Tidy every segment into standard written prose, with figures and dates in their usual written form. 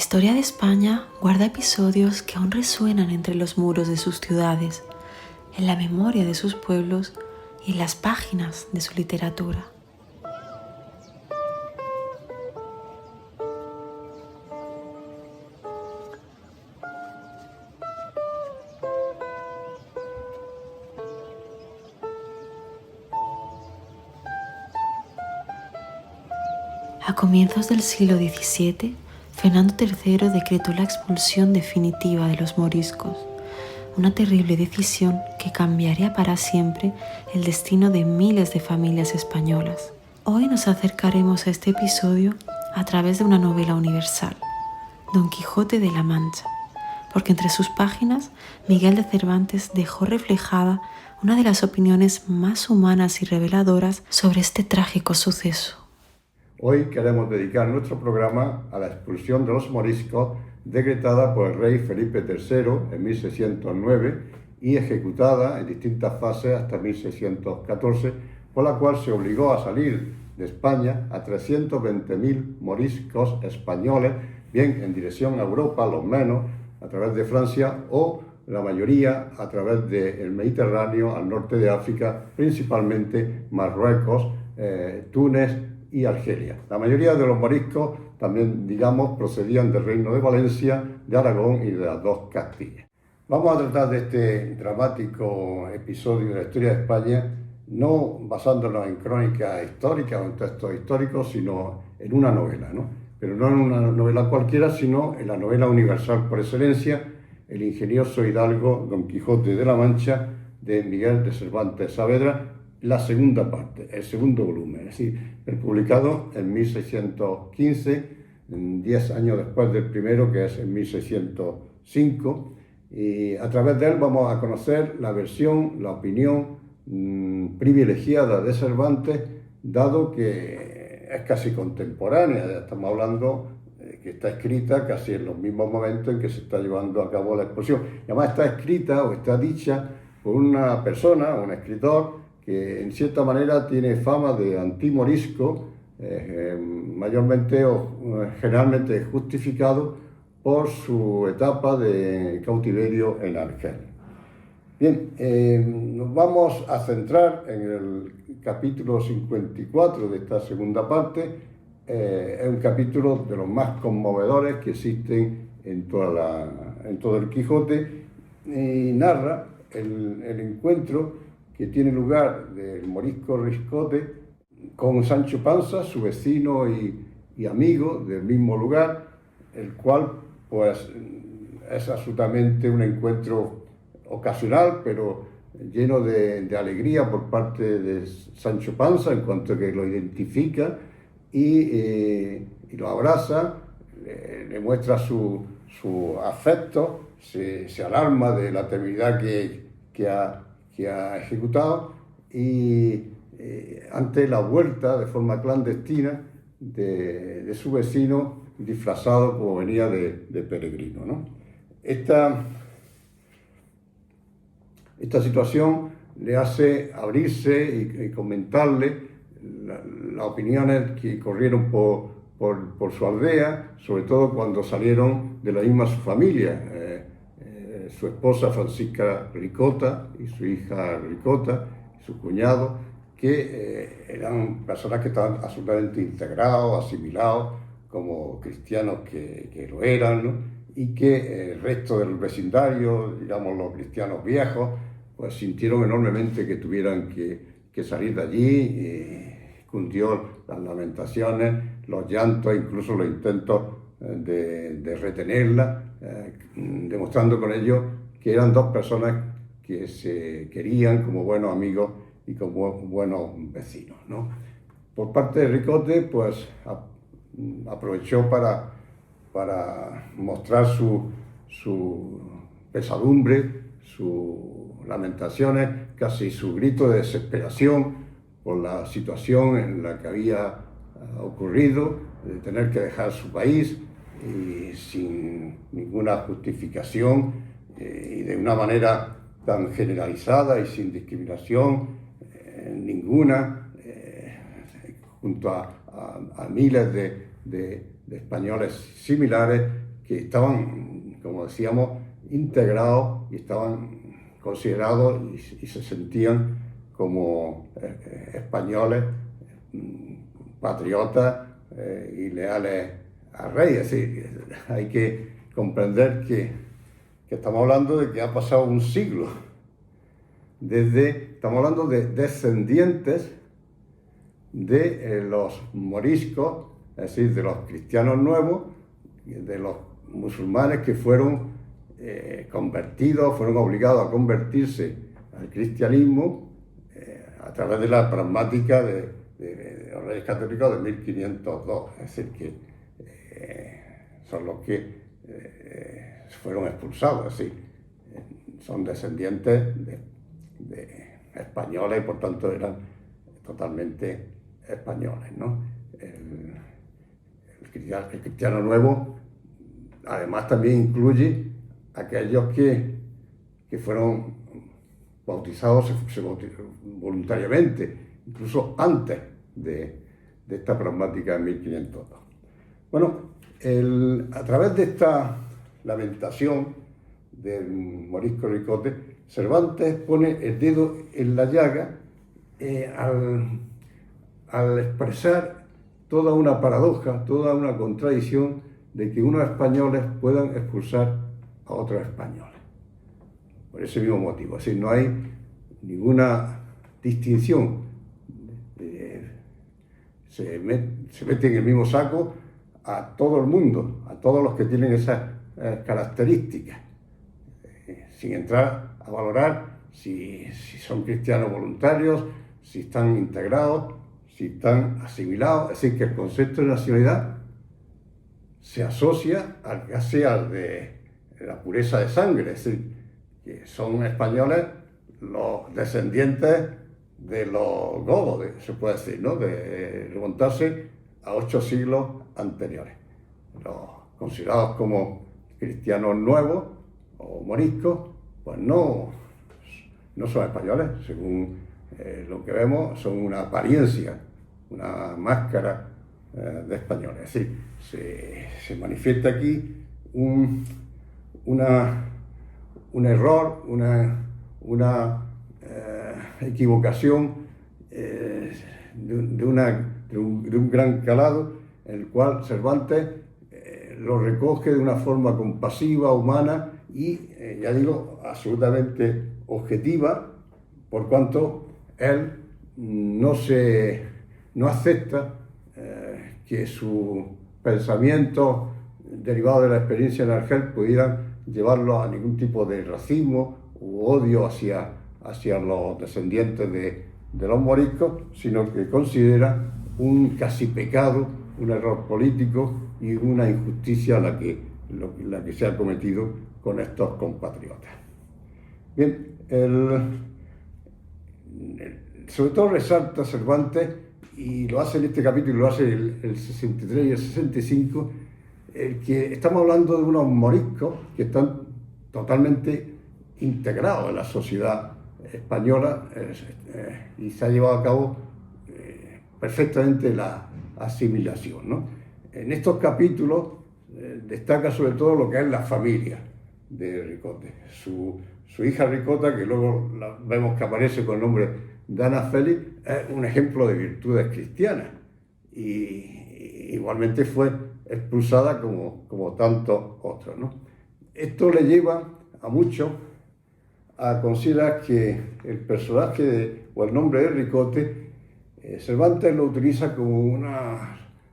historia de España guarda episodios que aún resuenan entre los muros de sus ciudades, en la memoria de sus pueblos y en las páginas de su literatura. A comienzos del siglo XVII, Fernando III decretó la expulsión definitiva de los moriscos, una terrible decisión que cambiaría para siempre el destino de miles de familias españolas. Hoy nos acercaremos a este episodio a través de una novela universal, Don Quijote de la Mancha, porque entre sus páginas Miguel de Cervantes dejó reflejada una de las opiniones más humanas y reveladoras sobre este trágico suceso. Hoy queremos dedicar nuestro programa a la expulsión de los moriscos decretada por el rey Felipe III en 1609 y ejecutada en distintas fases hasta 1614, por la cual se obligó a salir de España a 320.000 moriscos españoles, bien en dirección a Europa, los menos, a través de Francia, o la mayoría a través del Mediterráneo, al norte de África, principalmente Marruecos, Túnez y Argelia. La mayoría de los moriscos también, procedían del Reino de Valencia, de Aragón y de las dos Castillas. Vamos a tratar de este dramático episodio de la historia de España, no basándonos en crónicas históricas o en textos históricos, sino en una novela, Pero no en una novela cualquiera, sino en la novela universal por excelencia, el ingenioso hidalgo Don Quijote de la Mancha, de Miguel de Cervantes Saavedra, la segunda parte, el segundo volumen, es decir, publicado en 1615, 10 años después del primero, que es en 1605, y a través de él vamos a conocer la versión, la opinión privilegiada de Cervantes, dado que es casi contemporánea, estamos hablando que está escrita casi en los mismos momentos en que se está llevando a cabo la expulsión. Y además está escrita o está dicha por una persona, un escritor, que en cierta manera tiene fama de antimorisco, mayormente o generalmente justificado por su etapa de cautiverio en Argelia. Bien, nos vamos a centrar en el capítulo 54 de esta segunda parte. Es un capítulo de los más conmovedores que existen en todo el Quijote, y narra el encuentro que tiene lugar del morisco Riscote con Sancho Panza, su vecino y amigo del mismo lugar, el cual pues es absolutamente un encuentro ocasional, pero lleno de alegría por parte de Sancho Panza, en cuanto que lo identifica y lo abraza, le muestra su afecto, se alarma de la temeridad que ha ejecutado, y ante la vuelta de forma clandestina de su vecino, disfrazado como venía de peregrino, Esta situación le hace abrirse y comentarle las opiniones que corrieron por su aldea, sobre todo cuando salieron de la misma su familia, su esposa Francisca Ricota y su hija Ricota, su cuñado, que eran personas que estaban absolutamente integrados, asimilados como cristianos que lo eran, y que el resto del vecindario, los cristianos viejos, pues sintieron enormemente que tuvieran que salir de allí. Cundió las lamentaciones, los llantos, incluso los intentos de retenerla, demostrando con ello que eran dos personas que se querían como buenos amigos y como buenos vecinos, Por parte de Ricote, pues aprovechó para mostrar su pesadumbre, sus lamentaciones, casi su grito de desesperación por la situación en la que había ocurrido, de tener que dejar su país y sin ninguna justificación, y de una manera tan generalizada y sin discriminación ninguna, junto a miles de españoles similares que estaban, como decíamos, integrados y estaban considerados y se sentían como españoles, patriotas y leales al rey. Es decir, hay que comprender que estamos hablando de que ha pasado un siglo. Estamos hablando de descendientes de los moriscos, es decir, de los cristianos nuevos, de los musulmanes que fueron convertidos, fueron obligados a convertirse al cristianismo a través de la pragmática de los reyes católicos de 1502, es decir, que son los que fueron expulsados, es decir, son descendientes de españoles y por tanto eran totalmente españoles, ¿no? El cristiano nuevo además también incluye aquellos que fueron bautizados, se bautizaron voluntariamente, incluso antes de esta pragmática de 1502. Bueno, a través de esta lamentación del morisco Ricote, Cervantes pone el dedo en la llaga al expresar toda una paradoja, toda una contradicción de que unos españoles puedan expulsar a otros españoles. Por ese mismo motivo, es decir, no hay ninguna distinción. Se mete en el mismo saco a todo el mundo, a todos los que tienen esas características, sin entrar a valorar si son cristianos voluntarios, si están integrados, si están asimilados. Es decir, que el concepto de nacionalidad se asocia casi al de la pureza de sangre, es decir, que son españoles los descendientes de los godos, se puede decir, ¿no? De remontarse a 8 siglos anteriores. Los considerados como cristianos nuevos o moriscos, pues no son españoles, según lo que vemos, son una apariencia, una máscara de españoles. Es decir, se manifiesta aquí un error, una equivocación de un gran calado, en el cual Cervantes lo recoge de una forma compasiva, humana y, ya digo, absolutamente objetiva, por cuanto él no acepta que sus pensamientos derivados de la experiencia en Argel pudieran llevarlo a ningún tipo de racismo u odio hacia los descendientes de los moriscos, sino que considera un casi pecado, un error político y una injusticia la que se ha cometido con estos compatriotas. Bien, sobre todo resalta Cervantes, y lo hace en este capítulo, lo hace el 63 y el 65, que estamos hablando de unos moriscos que están totalmente integrados en la sociedad española y se ha llevado a cabo perfectamente la asimilación, ¿no? En estos capítulos destaca sobre todo lo que es la familia de Ricote. Su hija Ricota, que luego vemos que aparece con el nombre de Ana Félix, es un ejemplo de virtudes cristianas y igualmente fue expulsada como tantos otros, ¿no? Esto le lleva a muchos a considerar que el personaje o el nombre de Ricote, Cervantes lo utiliza como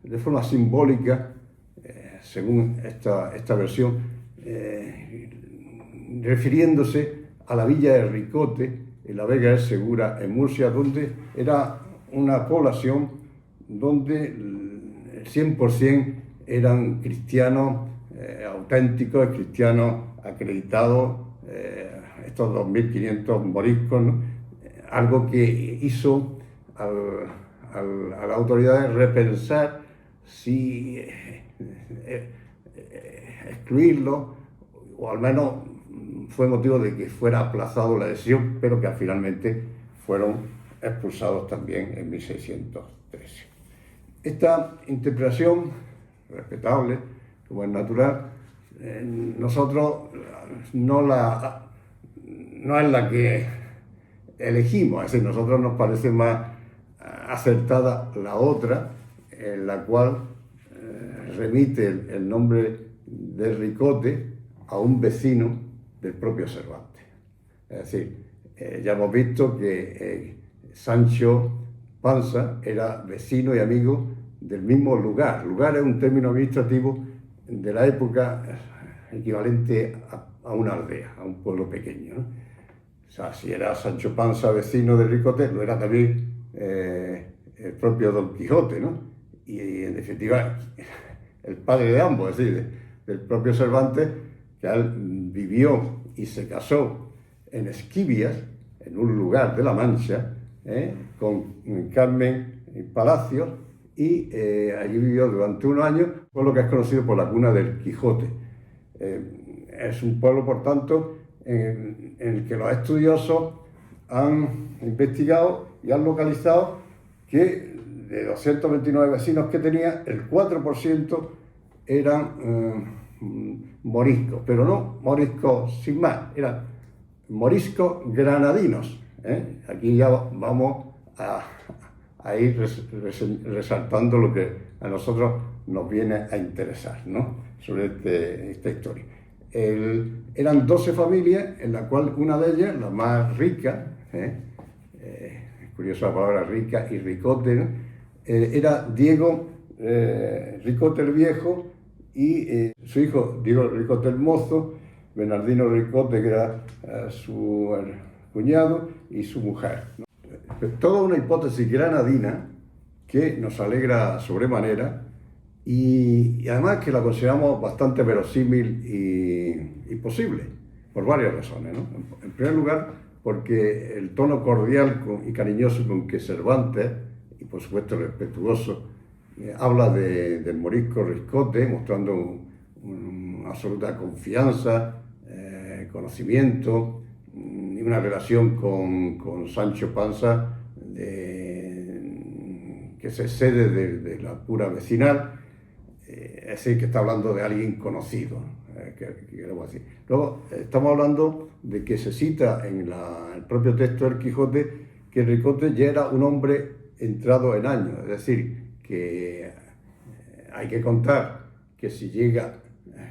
de forma simbólica, según esta versión, refiriéndose a la villa de Ricote, en la Vega del Segura, en Murcia, donde era una población donde el 100% eran cristianos auténticos, cristianos acreditados, estos 2.500 moriscos, ¿no? Algo que hizo a las autoridades repensar si excluirlo, o al menos fue motivo de que fuera aplazado la decisión, pero que finalmente fueron expulsados también en 1613. Esta interpretación, respetable, como es natural, nosotros no es la que elegimos, es decir, nosotros nos parece más acertada la otra, en la cual remite el nombre de Ricote a un vecino del propio Cervantes. Es decir, ya hemos visto que Sancho Panza era vecino y amigo del mismo lugar. Lugar es un término administrativo de la época equivalente a una aldea, a un pueblo pequeño, ¿no? O sea, si era Sancho Panza vecino de Ricote, lo era también el propio Don Quijote, ¿no? Y en definitiva, el padre de ambos, es decir, del propio Cervantes, que él vivió y se casó en Esquivias, en un lugar de la Mancha, con Carmen Palacios, y allí vivió durante unos años, por lo que es conocido por la cuna del Quijote. Es un pueblo, por tanto, en el que los estudiosos han investigado y han localizado que de 229 vecinos que tenía, el 4% eran moriscos, pero no moriscos sin más, eran moriscos granadinos. Aquí ya vamos a ir resaltando lo que a nosotros nos viene a interesar, ¿no?, sobre esta historia. Eran 12 familias, en la cual una de ellas, la más rica, es curiosa la palabra rica y Ricote, ¿no?, era Diego Ricote el Viejo y su hijo Diego Ricote el Mozo, Bernardino Ricote, que era su cuñado, y su mujer, ¿no? Toda una hipótesis granadina que nos alegra sobremanera y además que la consideramos bastante verosímil y posible, por varias razones, ¿no? En primer lugar, porque el tono cordial y cariñoso con que Cervantes, y por supuesto respetuoso, habla del morisco Ricote, mostrando una absoluta confianza, conocimiento y una relación con Sancho Panza que se excede de la pura vecinal, es decir, que está hablando de alguien conocido, que queremos decir. Luego, estamos hablando de que se cita en el propio texto del Quijote que Ricote ya era un hombre entrado en años, es decir, que hay que contar que si llega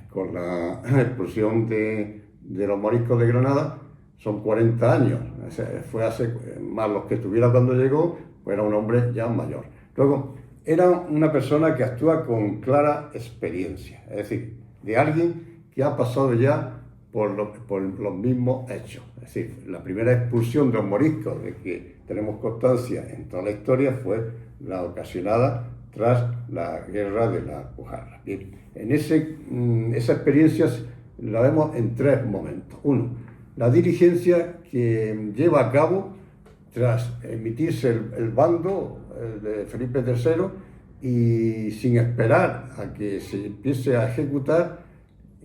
con la expulsión de los moriscos de Granada, son 40 años, o sea, fue hace más los que tuviera cuando llegó, pues era un hombre ya mayor. Luego, era una persona que actúa con clara experiencia, es decir, de alguien que ha pasado ya por los mismos hechos. Es decir, la primera expulsión de los moriscos de que tenemos constancia en toda la historia fue la ocasionada tras la guerra de la Alpujarra. Bien, esa experiencia la vemos en tres momentos. Uno, la diligencia que lleva a cabo tras emitirse el bando de Felipe III y sin esperar a que se empiece a ejecutar,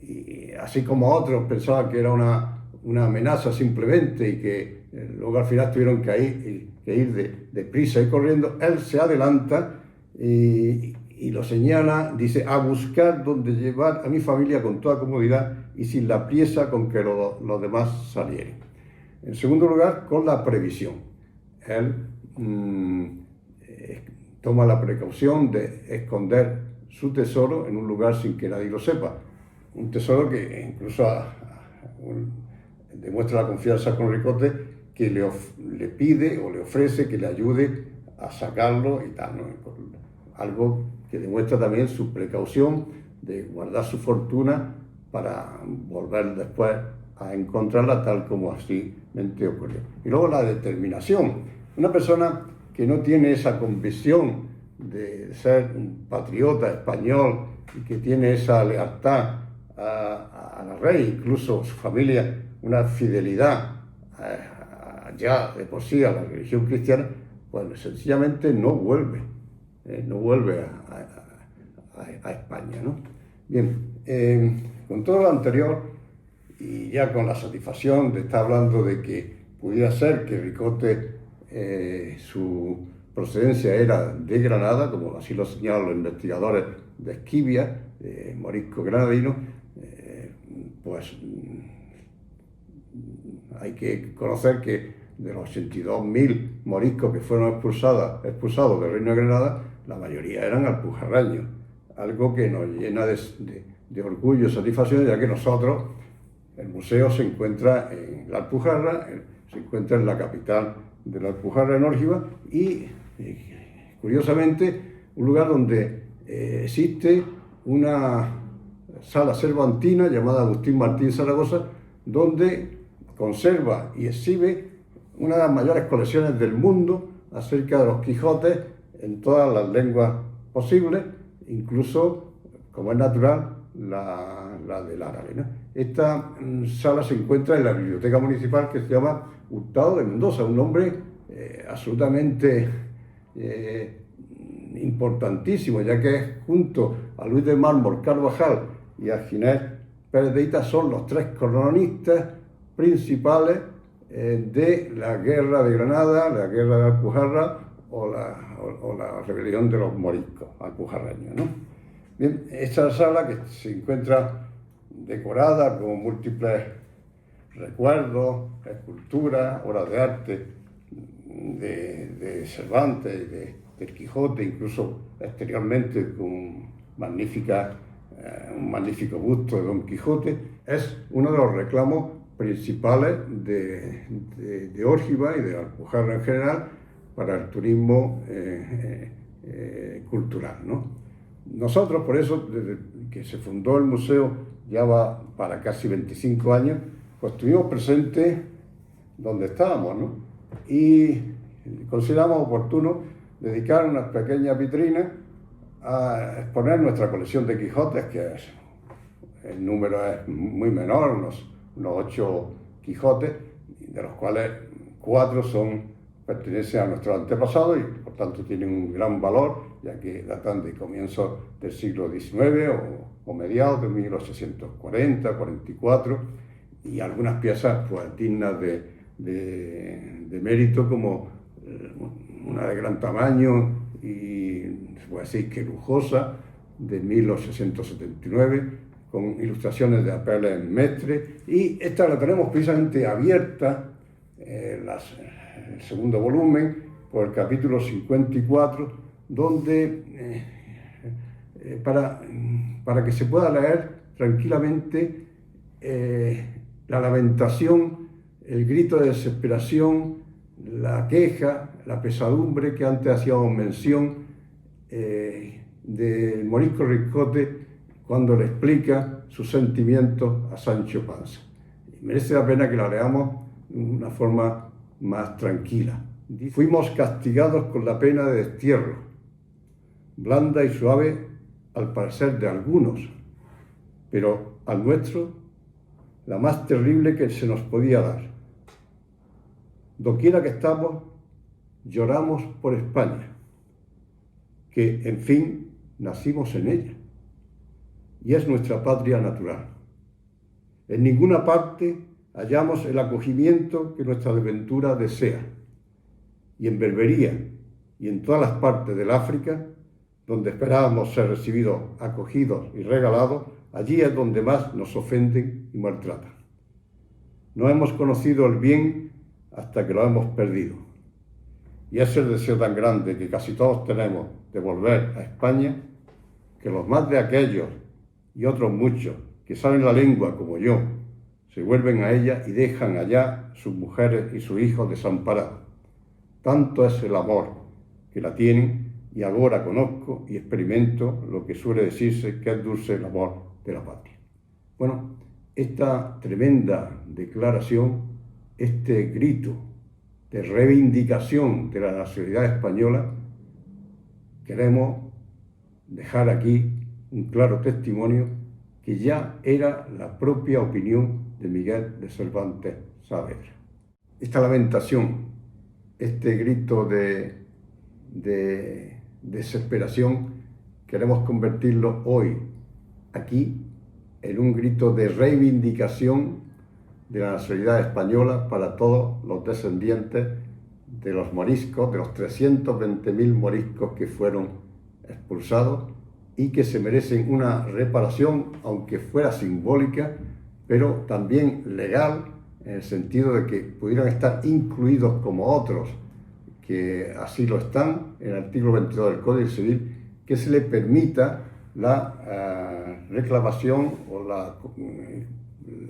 y así como otros pensaban que era una amenaza simplemente y que luego al final tuvieron que ir deprisa y corriendo, él se adelanta y lo señala, dice, a buscar donde llevar a mi familia con toda comodidad y sin la priesa con que los demás salieran. En segundo lugar, con la previsión. Él toma la precaución de esconder su tesoro en un lugar sin que nadie lo sepa. Un tesoro que incluso demuestra la confianza con Ricote, que le pide o le ofrece que le ayude a sacarlo y tal, ¿no? Algo que demuestra también su precaución de guardar su fortuna para volver después a encontrarla tal como así ocurrió. Y luego la determinación. Una persona que no tiene esa convicción de ser un patriota español y que tiene esa lealtad a la rey, incluso su familia, una fidelidad ya de por sí a la religión cristiana, pues sencillamente no vuelve a España, ¿no? Bien, con todo lo anterior y ya con la satisfacción de estar hablando de que pudiera ser que Ricote, su procedencia era de Granada, como así lo señalan los investigadores de Esquivia, de morisco granadino, pues hay que conocer que de los 82.000 moriscos que fueron expulsados del Reino de Granada, la mayoría eran alpujarreños, algo que nos llena de orgullo y satisfacción, ya que nosotros, el museo se encuentra en la Alpujarra, se encuentra en la capital de la Alpujarra, en Órgiva, y curiosamente un lugar donde existe una sala cervantina llamada Agustín Martín Zaragoza, donde conserva y exhibe una de las mayores colecciones del mundo acerca de los Quijotes en todas las lenguas posibles, incluso, como es natural, la del árabe, ¿no? Esta sala se encuentra en la biblioteca municipal, que se llama Hurtado de Mendoza, un nombre absolutamente importantísimo, ya que junto a Luis de Mármol Carvajal y a Ginés Pérez de Hita son los tres cronistas principales de la guerra de Granada, la guerra de Alpujarra o la rebelión de los moriscos alpujarreños, ¿no? Bien, esta sala, que se encuentra decorada con múltiples recuerdos, esculturas, obras de arte de Cervantes, del Quijote, incluso exteriormente con un magnífico busto de Don Quijote, es uno de los reclamos principales de Órgiva y de Alpujarra en general para el turismo cultural, ¿no? Nosotros, por eso, desde que se fundó el museo, ya va para casi 25 años, pues estuvimos presentes donde estábamos, ¿no? Y consideramos oportuno dedicar unas pequeñas vitrinas a exponer nuestra colección de Quijotes, que el número es muy menor, unos 8 Quijotes, de los cuales 4 pertenecen a nuestros antepasados y por tanto tienen un gran valor, ya que datan de comienzos del siglo XIX o mediados de 1840, 44, y algunas piezas pues dignas de mérito, como una de gran tamaño y se puede decir que lujosa, de 1879, con ilustraciones de Apelles en Mestre, y esta la tenemos precisamente abierta, el segundo volumen, por el capítulo 54, donde para que se pueda leer tranquilamente la lamentación, el grito de desesperación, la queja, la pesadumbre que antes hacíamos mención del morisco Ricote cuando le explica sus sentimientos a Sancho Panza. Y merece la pena que la leamos de una forma más tranquila. Fuimos castigados con la pena de destierro, blanda y suave al parecer de algunos, pero al nuestro la más terrible que se nos podía dar. Doquiera que estamos, lloramos por España, que en fin nacimos en ella, y es nuestra patria natural. En ninguna parte hallamos el acogimiento que nuestra desventura desea, y en Berbería y en todas las partes del África, donde esperábamos ser recibidos, acogidos y regalados, allí es donde más nos ofenden y maltratan. No hemos conocido el bien hasta que lo hemos perdido. Y es el deseo tan grande que casi todos tenemos de volver a España, que los más de aquellos y otros muchos que saben la lengua como yo, se vuelven a ella y dejan allá sus mujeres y sus hijos desamparados. Tanto es el amor que la tienen, y ahora conozco y experimento lo que suele decirse que es dulce el amor de la patria. Bueno, esta tremenda declaración, este grito de reivindicación de la nacionalidad española, queremos dejar aquí un claro testimonio que ya era la propia opinión de Miguel de Cervantes Saavedra. Esta lamentación, este grito de desesperación, queremos convertirlo hoy, aquí, en un grito de reivindicación de la nacionalidad española para todos los descendientes de los moriscos, de los 320.000 moriscos que fueron expulsados y que se merecen una reparación, aunque fuera simbólica, pero también legal, en el sentido de que pudieran estar incluidos como otros, que así lo están, en el artículo 22 del Código Civil, que se le permita la reclamación o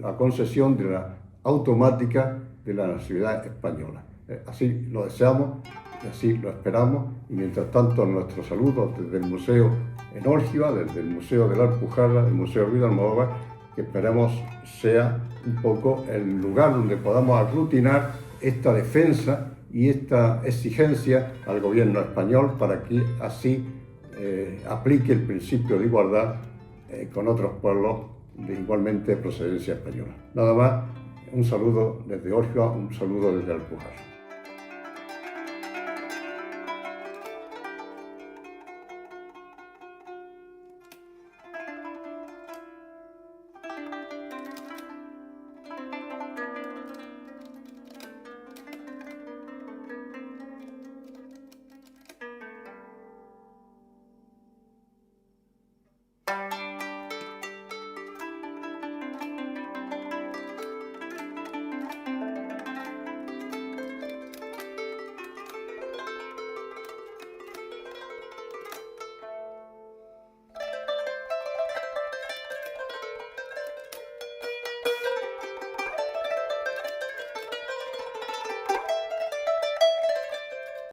la concesión de la automática de la nacionalidad española. Así lo deseamos y así lo esperamos, y mientras tanto nuestros saludos desde el Museo en Órgiva, desde el Museo de la Alpujarra, del Museo Ruiz de Almodóvar, que esperemos sea un poco el lugar donde podamos aglutinar esta defensa y esta exigencia al gobierno español para que así aplique el principio de igualdad con otros pueblos de igualmente procedencia española. Nada más, un saludo desde Órgiva, un saludo desde Alpujarra.